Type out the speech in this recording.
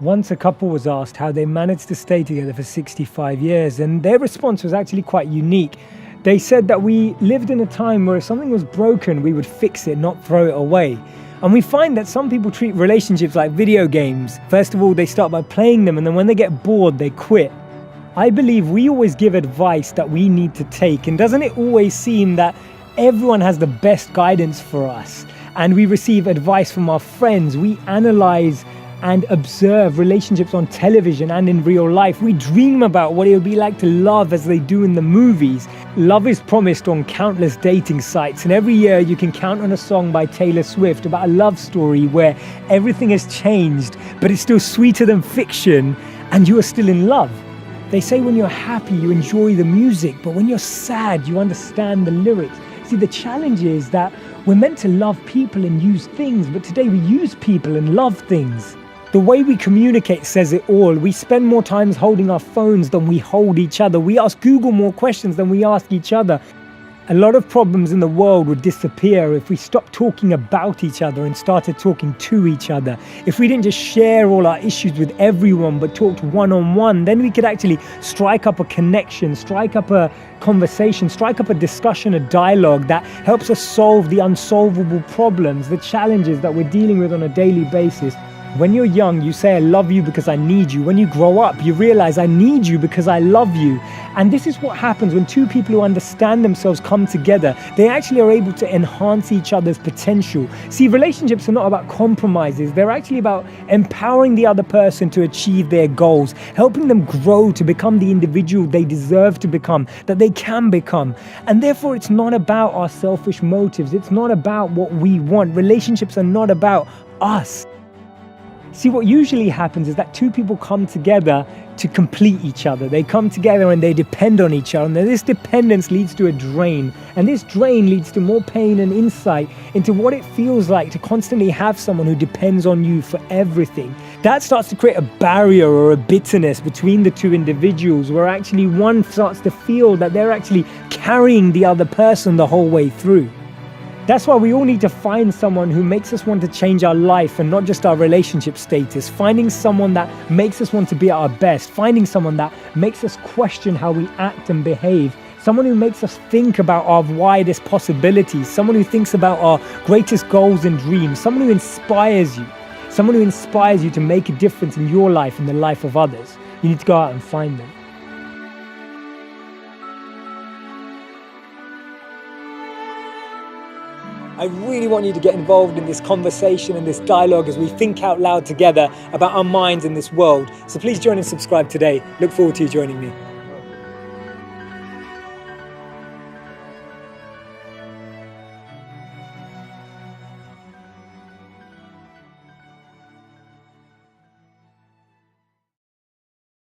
Once a couple was asked how they managed to stay together for 65 years, and their response was actually quite unique. They said that we lived in a time where if something was broken, we would fix it, not throw it away. And we find that some people treat relationships like video games. First of all, they start by playing them, and then when they get bored, they quit. I believe we always give advice that we need to take, and doesn't it always seem that everyone has the best guidance for us? And we receive advice from our friends, we analyze and observe relationships on television and in real life. We dream about what it would be like to love as they do in the movies. Love is promised on countless dating sites, and every year you can count on a song by Taylor Swift about a love story where everything has changed, but it's still sweeter than fiction, and you are still in love. They say when you're happy, you enjoy the music, but when you're sad, you understand the lyrics. See, the challenge is that we're meant to love people and use things, but today we use people and love things. The way we communicate says it all. We spend more time holding our phones than we hold each other. We ask Google more questions than we ask each other. A lot of problems in the world would disappear if we stopped talking about each other and started talking to each other. If we didn't just share all our issues with everyone but talked one-on-one, then we could actually strike up a connection, strike up a conversation, strike up a discussion, a dialogue that helps us solve the unsolvable problems, the challenges that we're dealing with on a daily basis. When you're young, you say, I love you because I need you. When you grow up, you realize I need you because I love you. And this is what happens when two people who understand themselves come together. They actually are able to enhance each other's potential. See, relationships are not about compromises. They're actually about empowering the other person to achieve their goals, helping them grow to become the individual they deserve to become, that they can become. And therefore, it's not about our selfish motives. It's not about what we want. Relationships are not about us. See, what usually happens is that two people come together to complete each other. They come together and they depend on each other. And this dependence leads to a drain. And this drain leads to more pain and insight into what it feels like to constantly have someone who depends on you for everything. That starts to create a barrier or a bitterness between the two individuals, where actually one starts to feel that they're actually carrying the other person the whole way through. That's why we all need to find someone who makes us want to change our life and not just our relationship status. Finding someone that makes us want to be at our best. Finding someone that makes us question how we act and behave. Someone who makes us think about our widest possibilities. Someone who thinks about our greatest goals and dreams. Someone who inspires you. Someone who inspires you to make a difference in your life and the life of others. You need to go out and find them. I really want you to get involved in this conversation and this dialogue as we think out loud together about our minds in this world. So please join and subscribe today. Look forward to you joining me.